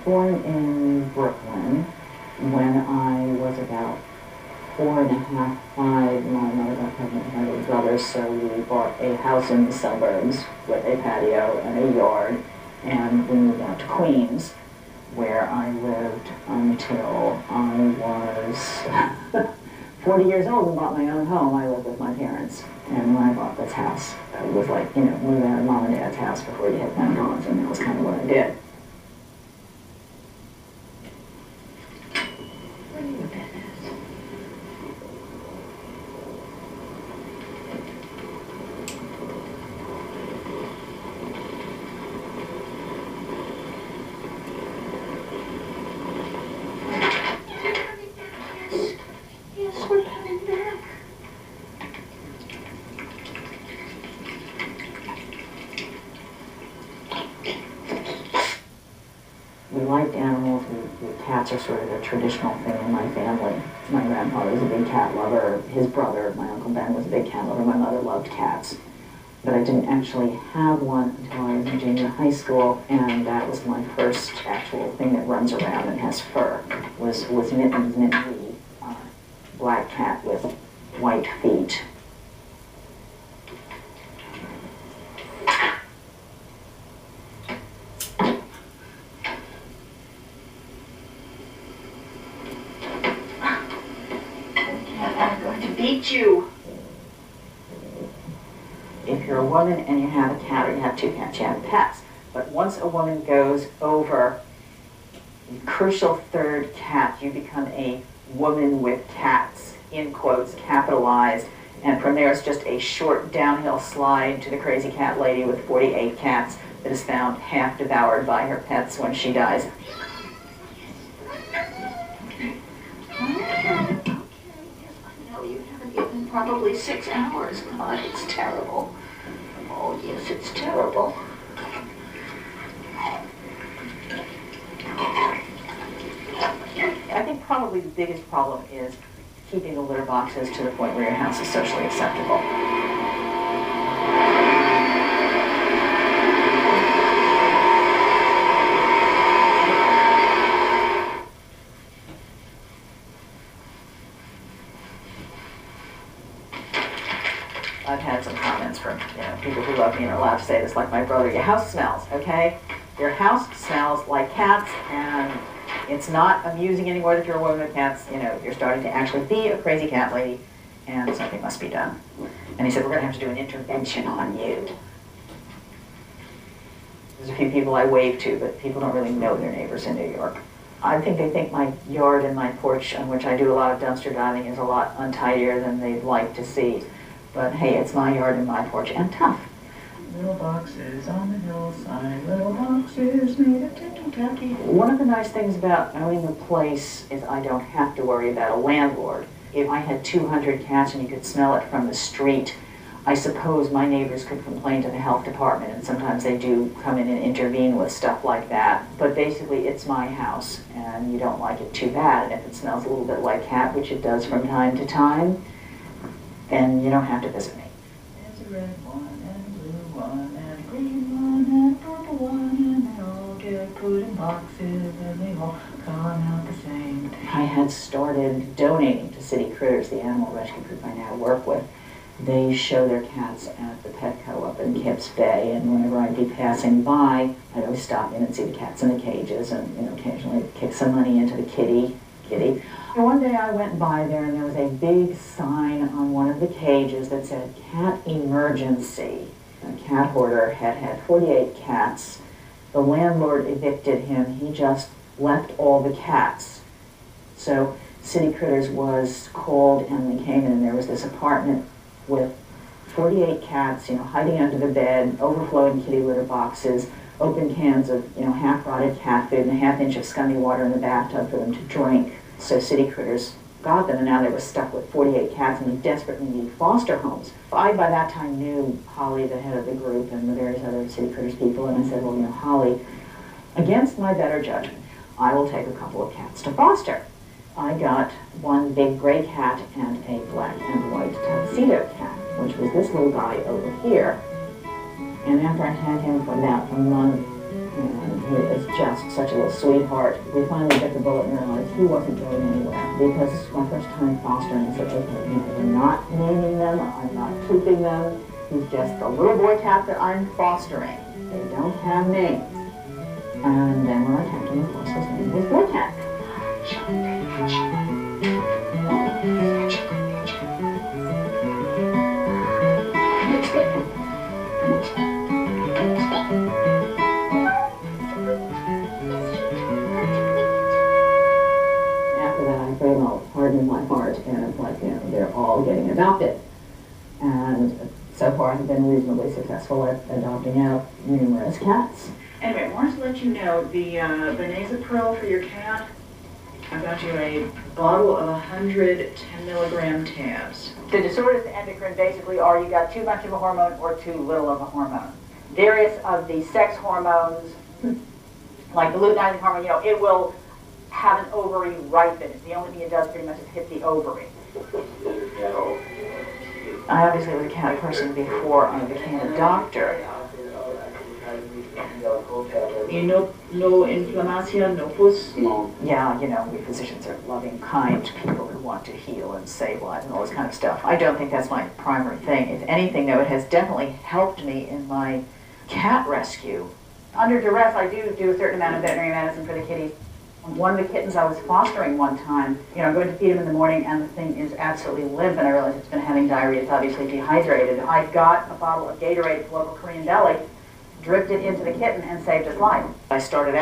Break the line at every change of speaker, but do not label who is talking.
born in Brooklyn. When I was about 4.5, 5, my mother got pregnant with my little brother, so we bought a house in the suburbs with a patio and a yard, and we moved out to Queens, where I lived until I was 40 years old and bought my own home. I lived with my parents. And when I bought this house, it was like, you know, move out of mom and dad's house before you hit that college, and that was kind of what I did.
What are you looking at? Yes, we're coming back.
We liked animals. Cats are sort of a traditional thing in my family. My grandfather was a big cat lover. His brother, my Uncle Ben, was a big cat lover. My mother loved cats. But I didn't actually have one until I was in junior high school, and that was my first actual thing that runs around and has fur. Was Mittens, Minnie, black cat with white feet.
I'm going to beat you.
If you're a woman and you have a cat or you have two cats, you have pets. But once a woman goes over the crucial third cat, you become a woman with cats, in quotes, capitalized. And from there it's just a short downhill slide to the crazy cat lady with 48 cats that is found half devoured by her pets when she dies.
Probably 6 hours. God, it's terrible. Oh, yes, it's terrible.
I think probably the biggest problem is keeping the litter boxes to the point where your house is socially acceptable. I've had some comments from people who love me and are allowed to say this, like my brother, your house smells, okay? Your house smells like cats, and it's not amusing anymore that you're a woman with cats. You know, you're starting to actually be a crazy cat lady, and something must be done. And he said, we're going to have to do an intervention on you. There's a few people I wave to, but people don't really know their neighbors in New York. I think they think my yard and my porch, on which I do a lot of dumpster diving, is a lot untidier than they'd like to see. But hey, it's my yard and my porch, and tough. Little boxes on the hillside, little boxes made of ticky-tacky. One of the nice things about owning a place is I don't have to worry about a landlord. If I had 200 cats and you could smell it from the street, I suppose my neighbors could complain to the health department, and sometimes they do come in and intervene with stuff like that. But basically, it's my house, and you don't like it too bad. And if it smells a little bit like cat, which it does from time to time, then you don't have to visit me. There's a red one, and a blue one, and a green one, and a purple one, and they all get put in boxes, and they all come out the same. I had started donating to City Critters, the animal rescue group I now work with. They show their cats at the Petco up in Kips Bay, and whenever I'd be passing by, I'd always stop in and see the cats in the cages, and occasionally kick some money into the kitty. And one day I went by there, and there was a big sign on one of the cages that said, "Cat Emergency." A cat hoarder had 48 cats. The landlord evicted him. He just left all the cats. So City Critters was called, and they came in, and there was this apartment with 48 cats, hiding under the bed, overflowing kitty litter boxes, open cans of, half-rotted cat food, and a half-inch of scummy water in the bathtub for them to drink. So City Critters got them, and now they were stuck with 48 cats, and they desperately needed foster homes. I, by that time, knew Holly, the head of the group, and the various other City Critters people, and I said, well, Holly, against my better judgment, I will take a couple of cats to foster. I got one big gray cat and a black and white tuxedo cat, which was this little guy over here. And after I had him for about a month, and who is just such a little sweetheart, we finally bit the bullet and realized he wasn't going anywhere. Because my first time fostering, I said, okay, I'm not naming them, I'm not keeping them. He's just a little boy cat that I'm fostering. They don't have names. And then when I kept him, of course, his name was Boy Cat. After that, I thought, well, pardon my heart, and it's like, you know, they're all getting adopted. And so far, I've been reasonably successful at adopting out numerous cats.
Anyway, I wanted to let you know the Benazepril for your cat. I got you a bottle of 100 10-milligram tabs.
The disorders of endocrine basically are you got too much of a hormone or too little of a hormone. Various of the sex hormones, like the luteinizing hormone, you know, it will have an ovary ripen. The only thing it does pretty much is hit the ovary.
I obviously was a cat person before I became a doctor.
You know, no inflammation, no pus.
Yeah, you know, we physicians are loving, kind people who want to heal and save lives and all this kind of stuff. I don't think that's my primary thing. If anything, though, it has definitely helped me in my cat rescue.
Under duress, I do a certain amount of veterinary medicine for the kitties. One of the kittens I was fostering one time, you know, I'm going to feed him in the morning and the thing is absolutely limp, and I realized it's been having diarrhea, it's obviously dehydrated. I got a bottle of Gatorade at the local Korean deli, dripped it into the kitten and saved his life.
I started